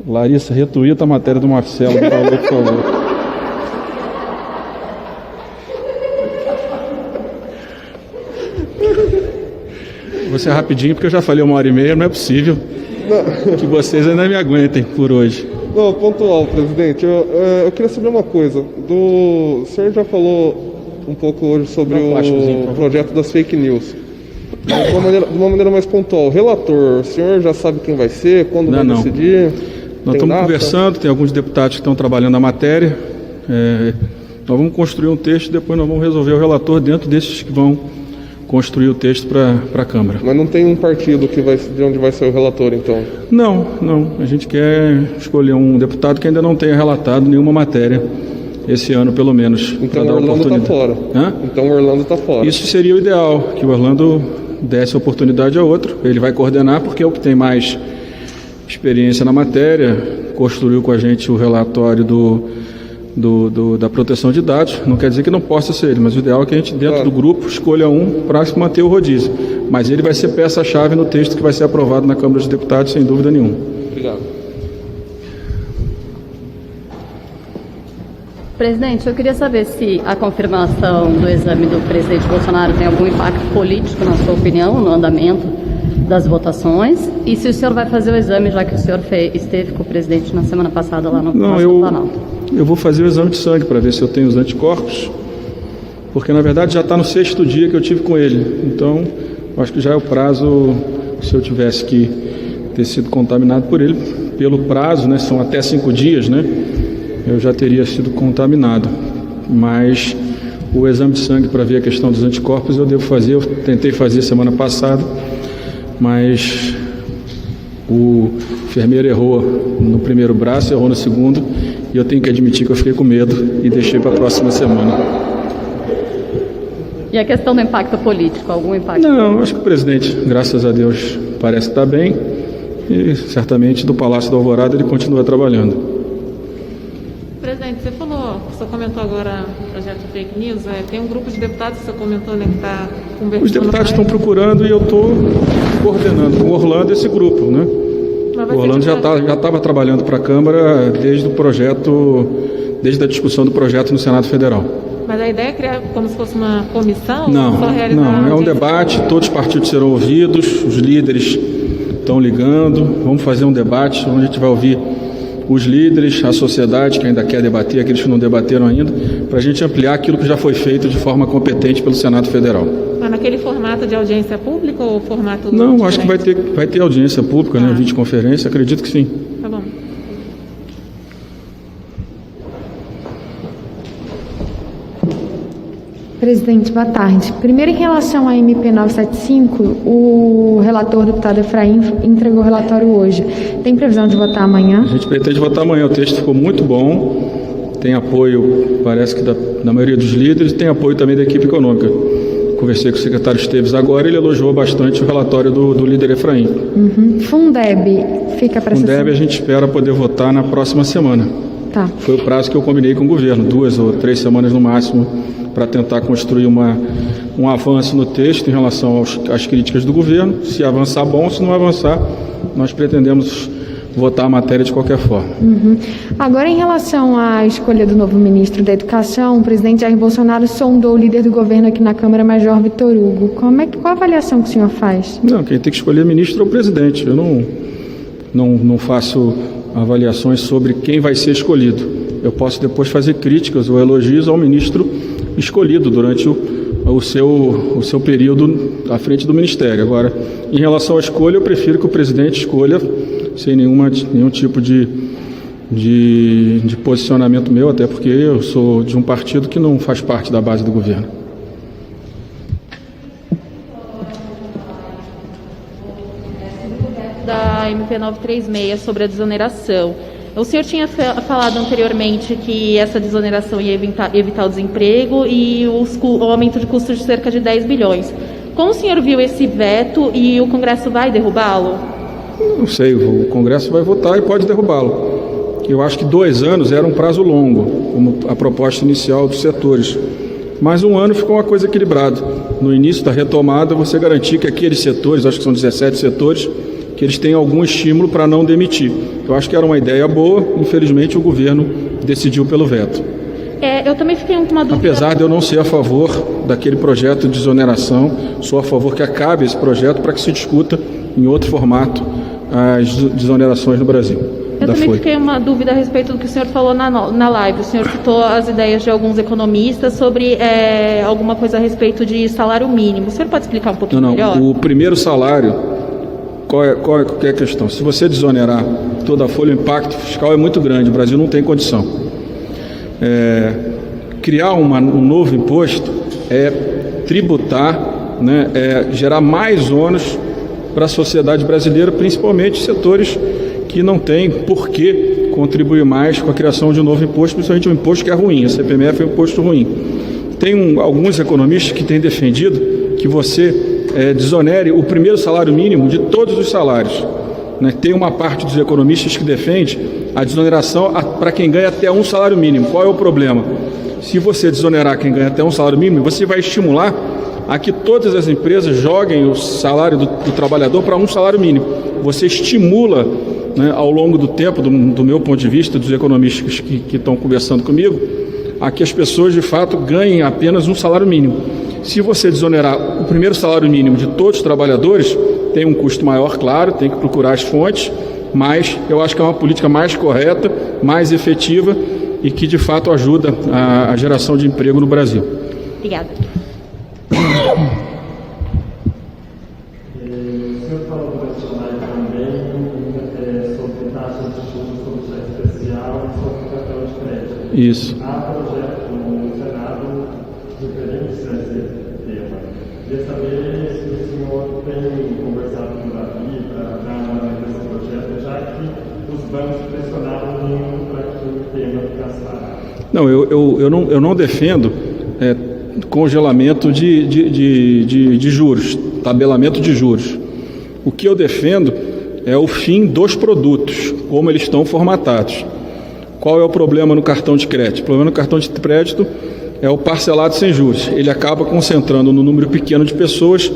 Larissa, retuita a matéria do Marcelo, por favor. Vou ser rapidinho, porque eu já falei 1h30, não é possível que vocês ainda me aguentem por hoje. Não, pontual, presidente. Eu queria saber uma coisa. O senhor já falou um pouco hoje sobre o projeto das fake news. De uma maneira mais pontual. Relator, o senhor já sabe quem vai ser, quando vai decidir? Nós estamos conversando, tem alguns deputados que estão trabalhando a matéria. Nós vamos construir um texto e depois nós vamos resolver o relator dentro desses que vão construir o texto para a Câmara. Mas não tem um partido de onde vai ser o relator, então? Não. A gente quer escolher um deputado que ainda não tenha relatado nenhuma matéria esse ano, pelo menos. Então o Orlando está fora. Então o Orlando está fora. Isso seria o ideal, que o Orlando desse a oportunidade a outro. Ele vai coordenar porque é o que tem mais experiência na matéria, construiu com a gente o relatório da proteção de dados. Não quer dizer que não possa ser ele, mas o ideal é que a gente, dentro do grupo, escolha um para manter o rodízio. Mas ele vai ser peça-chave no texto que vai ser aprovado na Câmara dos Deputados, sem dúvida nenhuma. Obrigado. Presidente, eu queria saber se a confirmação do exame do presidente Bolsonaro tem algum impacto político, na sua opinião, no andamento das votações, e se o senhor vai fazer o exame, já que o senhor esteve com o presidente na semana passada lá no Planalto. Eu vou fazer o exame de sangue para ver se eu tenho os anticorpos, porque na verdade já está no 6º dia que eu tive com ele, então acho que já é o prazo, se eu tivesse que ter sido contaminado por ele, pelo prazo, né, são até 5 dias, né, eu já teria sido contaminado, mas o exame de sangue para ver a questão dos anticorpos eu devo fazer, eu tentei fazer semana passada, mas o enfermeiro errou no primeiro braço, errou no segundo, e eu tenho que admitir que eu fiquei com medo e deixei para a próxima semana. E a questão do impacto político, algum impacto? Não, acho que o presidente, graças a Deus, parece estar bem, e certamente do Palácio da Alvorada ele continua trabalhando. Presidente, você comentou agora o projeto de fake news, tem um grupo de deputados que você comentou, né, que está conversando. Os deputados estão procurando e eu estou coordenando com o Orlando esse grupo, né? O Orlando já estava trabalhando para a Câmara desde a discussão do projeto no Senado Federal. Mas a ideia é criar como se fosse uma comissão? Não, é um debate, todos os partidos serão ouvidos, os líderes estão ligando, vamos fazer um debate onde a gente vai ouvir os líderes, a sociedade que ainda quer debater, aqueles que não debateram ainda, para a gente ampliar aquilo que já foi feito de forma competente pelo Senado Federal. Mas naquele formato de audiência pública ou formato... Não, acho que vai ter audiência pública, né, videoconferência, acredito que sim. Tá bom. Presidente, boa tarde. Primeiro, em relação à MP 975, o relator, o deputado Efraim, entregou o relatório hoje. Tem previsão de votar amanhã? A gente pretende votar amanhã. O texto ficou muito bom, tem apoio, parece que da maioria dos líderes, tem apoio também da equipe econômica. Conversei com o secretário Esteves agora, ele elogiou bastante o relatório do líder Efraim. Fundeb, fica para essa semana? Fundeb a gente espera poder votar na próxima semana. Tá. Foi o prazo que eu combinei com o governo, 2 ou 3 semanas no máximo, para tentar construir um avanço no texto em relação às críticas do governo. Se avançar, bom; se não avançar, nós pretendemos votar a matéria de qualquer forma. Agora, em relação à escolha do novo ministro da Educação, o presidente Jair Bolsonaro sondou o líder do governo aqui na Câmara, Major Vitor Hugo. Qual a avaliação que o senhor faz? Não, quem tem que escolher ministro é o presidente. Eu não faço avaliações sobre quem vai ser escolhido. Eu posso depois fazer críticas ou elogios ao ministro escolhido durante o seu período à frente do Ministério. Agora, em relação à escolha, eu prefiro que o presidente escolha sem nenhum tipo de posicionamento meu, até porque eu sou de um partido que não faz parte da base do governo. Da MP 936 sobre a desoneração. O senhor tinha falado anteriormente que essa desoneração ia evitar o desemprego e o aumento de custos de cerca de 10 bilhões. Como o senhor viu esse veto e o Congresso vai derrubá-lo? Não sei, o Congresso vai votar e pode derrubá-lo. Eu acho que 2 anos era um prazo longo, como a proposta inicial dos setores. mas um ano ficou uma coisa equilibrada. No início da retomada, você garantir que aqueles setores, acho que são 17 setores, que eles têm algum estímulo para não demitir. Eu acho que era uma ideia boa, infelizmente o governo decidiu pelo veto. Eu também fiquei com uma dúvida. Apesar de eu não ser a favor daquele projeto de desoneração, sou a favor que acabe esse projeto para que se discuta em outro formato as desonerações no Brasil. Eu também fiquei uma dúvida a respeito do que o senhor falou na live. O senhor citou as ideias de alguns economistas sobre alguma coisa a respeito de salário mínimo. O senhor pode explicar um pouquinho melhor? O primeiro salário, qual é a questão? Se você desonerar toda a folha, o impacto fiscal é muito grande. O Brasil não tem condição. Criar um novo imposto é tributar, né, gerar mais ônus para a sociedade brasileira, principalmente setores que não têm por que contribuir mais com a criação de um novo imposto, principalmente um imposto que é ruim. A CPMF é um imposto ruim. Tem alguns economistas que têm defendido que você desonere o primeiro salário mínimo de todos os salários. Né? Tem uma parte dos economistas que defende a desoneração para quem ganha até um salário mínimo. Qual é o problema? Se você desonerar quem ganha até um salário mínimo, você vai estimular a que todas as empresas joguem o salário do trabalhador para um salário mínimo. Você estimula, né, ao longo do tempo, do meu ponto de vista, dos economistas que estão conversando comigo, a que as pessoas de fato ganhem apenas um salário mínimo. Se você desonerar o primeiro salário mínimo de todos os trabalhadores, tem um custo maior, claro, tem que procurar as fontes, mas eu acho que é uma política mais correta, mais efetiva e que de fato ajuda a geração de emprego no Brasil. Obrigada. O senhor falou do questionário também sobre taxas de juros sobre o cheque especial e sobre o cartão de crédito. Isso. Há projeto no Senado diferente nesse tema. Queria saber se o senhor tem conversado com o Davi para dar uma olhada nesse projeto, já que os bancos pressionaram muito para que o tema ficasse parado. Não, eu não defendo congelamento de juros, tabelamento de juros. O que eu defendo é o fim dos produtos, como eles estão formatados. Qual é o problema no cartão de crédito? O problema no cartão de crédito é o parcelado sem juros. Ele acaba concentrando no número pequeno de pessoas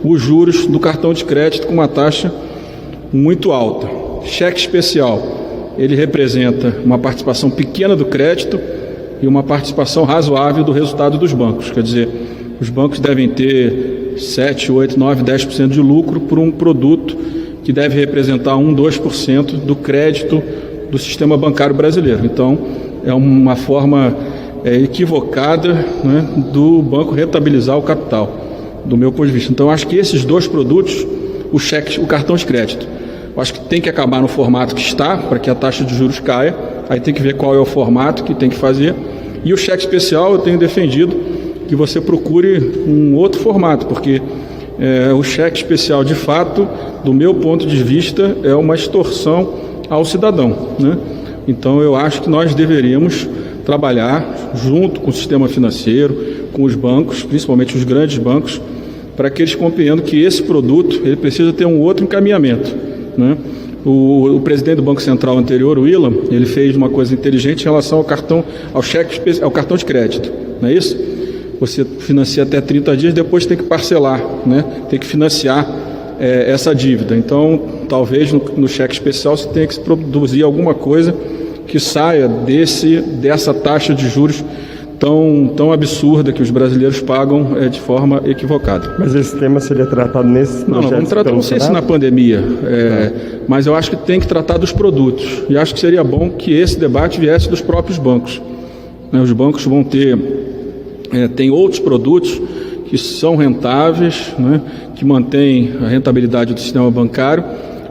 os juros do cartão de crédito com uma taxa muito alta. Cheque especial, ele representa uma participação pequena do crédito e uma participação razoável do resultado dos bancos. Quer dizer, os bancos devem ter 7, 8, 9, 10% de lucro por um produto que deve representar 1, 2% do crédito do sistema bancário brasileiro. Então, é uma forma equivocada, né, do banco rentabilizar o capital, do meu ponto de vista. Então, eu acho que esses dois produtos, o cartão de crédito, eu acho que tem que acabar no formato que está, para que a taxa de juros caia. Aí tem que ver qual é o formato que tem que fazer. E o cheque especial, eu tenho defendido que você procure um outro formato, porque o cheque especial, de fato, do meu ponto de vista, é uma extorsão ao cidadão, né? Então, eu acho que nós deveríamos trabalhar junto com o sistema financeiro, com os bancos, principalmente os grandes bancos, para que eles compreendam que esse produto ele precisa ter um outro encaminhamento, né? O presidente do Banco Central anterior, o Ilan, ele fez uma coisa inteligente em relação ao cartão de crédito, não é isso? Você financia até 30 dias, depois tem que parcelar, né? Tem que financiar essa dívida. Então, talvez no cheque especial você tenha que produzir alguma coisa que saia dessa taxa de juros tão absurda que os brasileiros pagam de forma equivocada. Mas esse tema seria tratado nesse projeto? Não, vamos tratar, não sei se na pandemia, mas eu acho que tem que tratar dos produtos. E acho que seria bom que esse debate viesse dos próprios bancos. Os bancos vão tem outros produtos que são rentáveis, né, que mantêm a rentabilidade do sistema bancário,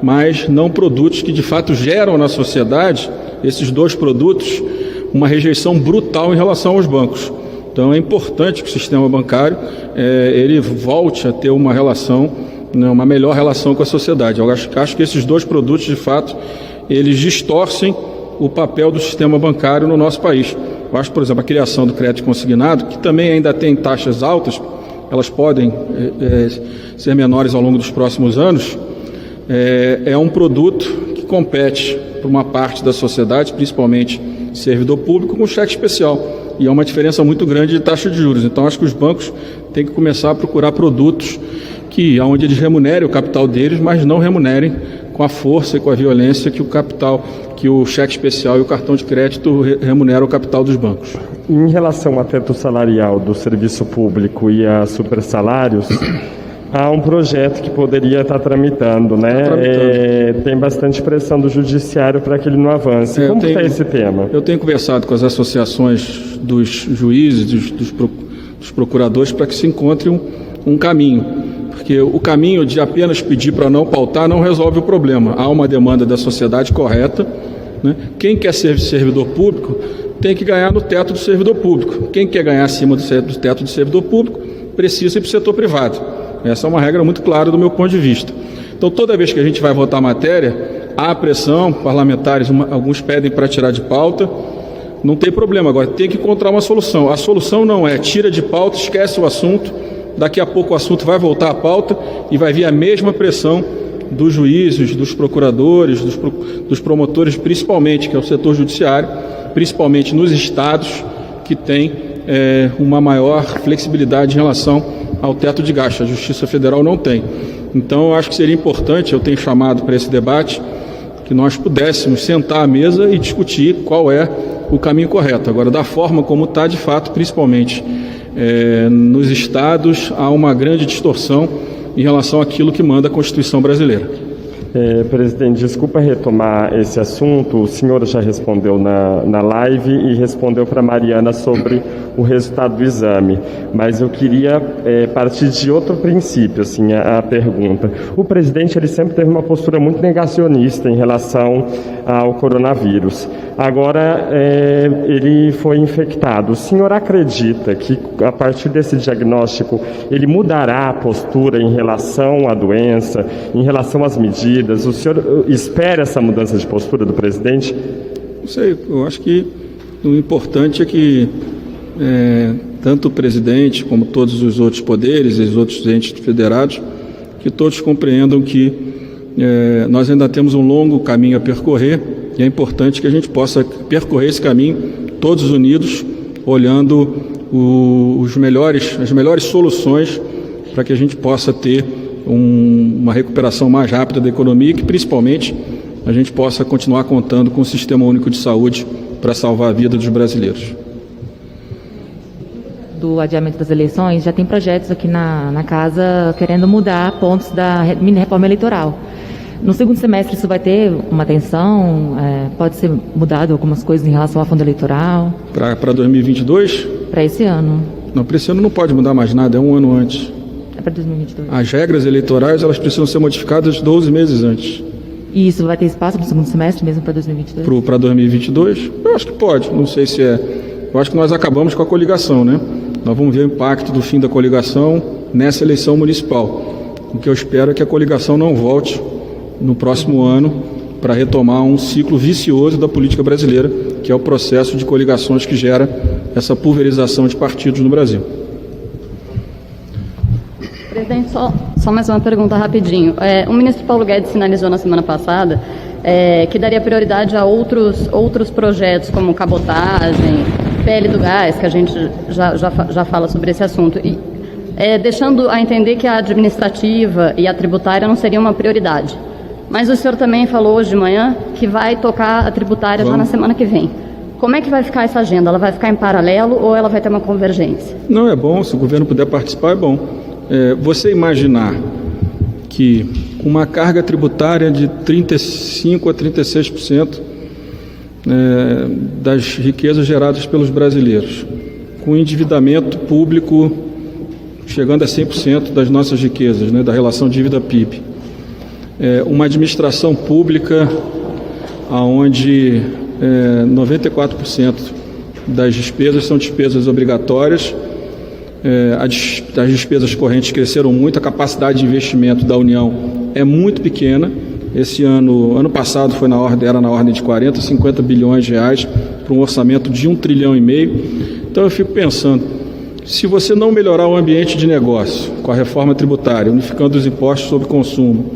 mas não produtos que de fato geram na sociedade, esses dois produtos, uma rejeição brutal em relação aos bancos. Então é importante que o sistema bancário ele volte a ter uma relação, né, uma melhor relação com a sociedade. Eu acho que esses dois produtos, de fato, eles distorcem o papel do sistema bancário no nosso país. Eu acho, por exemplo, a criação do crédito consignado, que também ainda tem taxas altas, elas podem ser menores ao longo dos próximos anos, é um produto que compete para uma parte da sociedade, principalmente servidor público, com cheque especial. e há uma diferença muito grande de taxa de juros. Então, acho que os bancos têm que começar a procurar produtos onde eles remunerem o capital deles, mas não remunerem com a força e com a violência que o cheque especial e o cartão de crédito remuneram o capital dos bancos. Em relação ao teto salarial do serviço público e a supersalários, há um projeto que poderia estar tramitando, né? Tem bastante pressão do judiciário para que ele não avance. Como está esse tema? Eu tenho conversado com as associações dos juízes, dos procuradores, para que se encontre um caminho. Porque o caminho de apenas pedir para não pautar não resolve o problema. Há uma demanda da sociedade correta, né? Quem quer ser servidor público tem que ganhar no teto do servidor público. Quem quer ganhar acima do teto do servidor público precisa ir para o setor privado. Essa é uma regra muito clara do meu ponto de vista. Então, toda vez que a gente vai votar matéria, há pressão, parlamentares, alguns pedem para tirar de pauta, não tem problema. Agora, tem que encontrar uma solução. A solução não é tira de pauta, esquece o assunto, daqui a pouco o assunto vai voltar à pauta e vai vir a mesma pressão dos juízes, dos procuradores, dos promotores, principalmente, que é o setor judiciário, principalmente nos estados que têm uma maior flexibilidade em relação ao teto de gasto. A Justiça Federal não tem. Então, eu acho que seria importante, eu tenho chamado para esse debate, que nós pudéssemos sentar à mesa e discutir qual é o caminho correto. Agora, da forma como está, de fato, principalmente nos estados, há uma grande distorção em relação àquilo que manda a Constituição brasileira. Presidente, desculpa retomar esse assunto. O senhor já respondeu na live e respondeu para a Mariana sobre o resultado do exame. Mas eu queria partir de outro princípio, assim, a pergunta. O presidente ele sempre teve uma postura muito negacionista em relação ao coronavírus. Agora ele foi infectado. O senhor acredita que a partir desse diagnóstico ele mudará a postura em relação à doença, em relação às medidas? O senhor espera essa mudança de postura do presidente? Não sei, eu acho que o importante é que tanto o presidente como todos os outros poderes e os outros entes federados, que todos compreendam que nós ainda temos um longo caminho a percorrer e é importante que a gente possa percorrer esse caminho todos unidos, olhando as melhores soluções para que a gente possa ter uma recuperação mais rápida da economia e que, principalmente, a gente possa continuar contando com o Sistema Único de Saúde para salvar a vida dos brasileiros. Do adiamento das eleições, já tem projetos aqui na casa querendo mudar pontos da mini-reforma eleitoral. No segundo semestre isso vai ter uma atenção? Pode ser mudado algumas coisas em relação ao fundo eleitoral? Para 2022? Para esse ano. Não, para esse ano não pode mudar mais nada, é um ano antes. É para 2022. As regras eleitorais elas precisam ser modificadas 12 meses antes. E isso vai ter espaço no segundo semestre mesmo para 2022? Para 2022? Eu acho que pode, não sei se é. Eu acho que nós acabamos com a coligação, né? Nós vamos ver o impacto do fim da coligação nessa eleição municipal. O que eu espero é que a coligação não volte no próximo ano para retomar um ciclo vicioso da política brasileira, que é o processo de coligações que gera essa pulverização de partidos no Brasil. Presidente, só mais uma pergunta rapidinho. O ministro Paulo Guedes sinalizou na semana passada que daria prioridade a outros projetos, como cabotagem, PL do gás, que a gente já fala sobre esse assunto, e deixando a entender que a administrativa e a tributária não seriam uma prioridade. Mas o senhor também falou hoje de manhã que vai tocar a tributária já na semana que vem. Como é que vai ficar essa agenda? Ela vai ficar em paralelo ou ela vai ter uma convergência? Não, é bom, se o governo puder participar, é bom. Você imaginar que uma carga tributária de 35% a 36% das riquezas geradas pelos brasileiros, com endividamento público chegando a 100% das nossas riquezas, da relação dívida-PIB, uma administração pública onde 94% das despesas são despesas obrigatórias. As despesas correntes cresceram muito, a capacidade de investimento da União é muito pequena. Esse ano passado era na ordem de 40, 50 bilhões de reais para um orçamento de 1,5 trilhão. Então eu fico pensando, se você não melhorar o ambiente de negócio com a reforma tributária, unificando os impostos sobre consumo,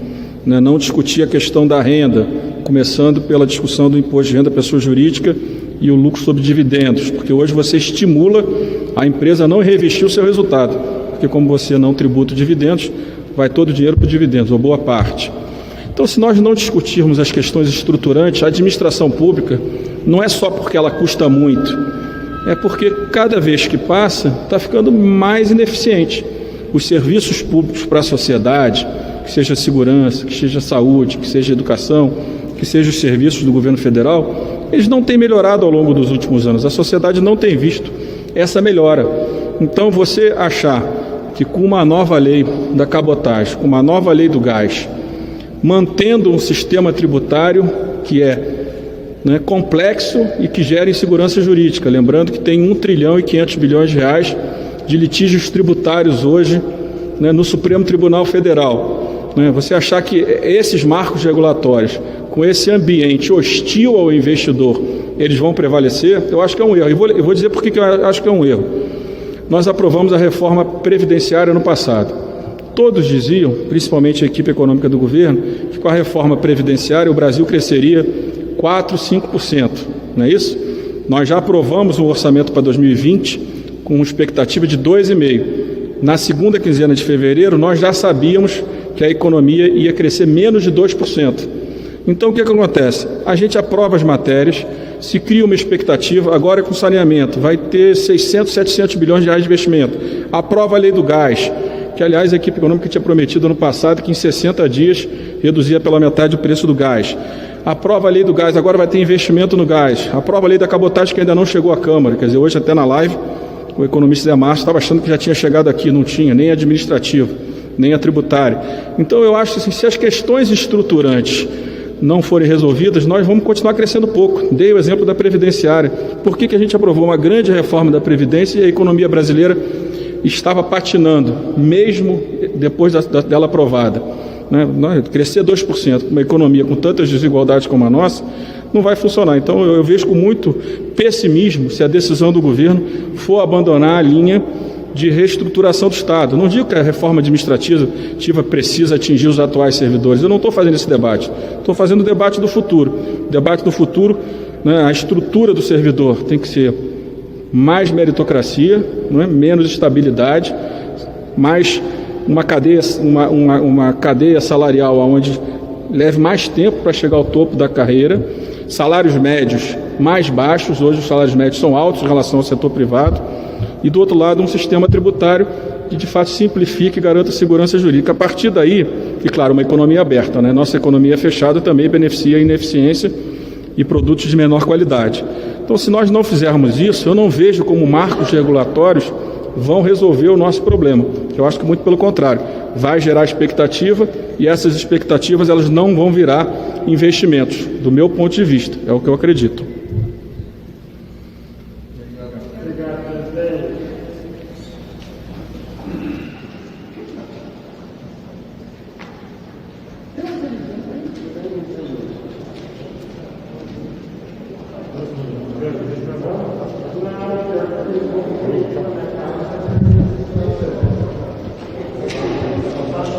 não discutir a questão da renda, começando pela discussão do imposto de renda à pessoa jurídica e o lucro sobre dividendos, porque hoje você estimula a empresa a não reinvestir o seu resultado, porque como você não tributa dividendos, vai todo o dinheiro para os dividendos, ou boa parte. Então, se nós não discutirmos as questões estruturantes, a administração pública não é só porque ela custa muito, é porque cada vez que passa está ficando mais ineficiente. Os serviços públicos para a sociedade, que seja segurança, que seja saúde, que seja educação, que seja os serviços do governo federal, eles não têm melhorado ao longo dos últimos anos. A sociedade não tem visto essa melhora. Então, você achar que com uma nova lei da cabotagem, com uma nova lei do gás, mantendo um sistema tributário que é complexo e que gera insegurança jurídica, lembrando que tem 1 trilhão e 500 bilhões de reais de litígios tributários hoje no Supremo Tribunal Federal. Você achar que esses marcos regulatórios, com esse ambiente hostil ao investidor, eles vão prevalecer, eu acho que é um erro. Eu vou dizer por que eu acho que é um erro. Nós aprovamos a reforma previdenciária no passado. Todos diziam, principalmente a equipe econômica do governo, que com a reforma previdenciária o Brasil cresceria 4%, 5%, não é isso? Nós já aprovamos um orçamento para 2020 com uma expectativa de 2,5%. Na segunda quinzena de fevereiro, nós já sabíamos que a economia ia crescer menos de 2%. Então, o que acontece? A gente aprova as matérias, se cria uma expectativa, agora com saneamento, vai ter 600, 700 bilhões de reais de investimento. Aprova a lei do gás, que, aliás, a equipe econômica tinha prometido ano passado que em 60 dias reduzia pela metade o preço do gás. Aprova a lei do gás, agora vai ter investimento no gás. Aprova a lei da cabotagem, que ainda não chegou à Câmara. Quer dizer, hoje até na live, o economista Zé Márcio estava achando que já tinha chegado aqui, não tinha, nem administrativo, nem a tributária. Então, eu acho assim, se as questões estruturantes não forem resolvidas, nós vamos continuar crescendo pouco. Dei o exemplo da Previdenciária. Por que a gente aprovou uma grande reforma da Previdência e a economia brasileira estava patinando, mesmo depois dela aprovada? Crescer 2%, uma economia com tantas desigualdades como a nossa, não vai funcionar. Então, eu vejo com muito pessimismo se a decisão do governo for abandonar a linha de reestruturação do Estado. Não digo que a reforma administrativa precisa atingir os atuais servidores. Eu não estou fazendo esse debate. Estou fazendo o debate do futuro. O debate do futuro, a estrutura do servidor tem que ser mais meritocracia, menos estabilidade, mais uma cadeia salarial onde leve mais tempo para chegar ao topo da carreira, salários médios mais baixos. Hoje os salários médios são altos em relação ao setor privado. E, do outro lado, um sistema tributário que, de fato, simplifique e garanta segurança jurídica. A partir daí, e, claro, uma economia aberta. Nossa economia fechada também beneficia a ineficiência e produtos de menor qualidade. Então, se nós não fizermos isso, eu não vejo como marcos regulatórios vão resolver o nosso problema. Eu acho que muito pelo contrário. Vai gerar expectativa e essas expectativas elas não vão virar investimentos, do meu ponto de vista. É o que eu acredito.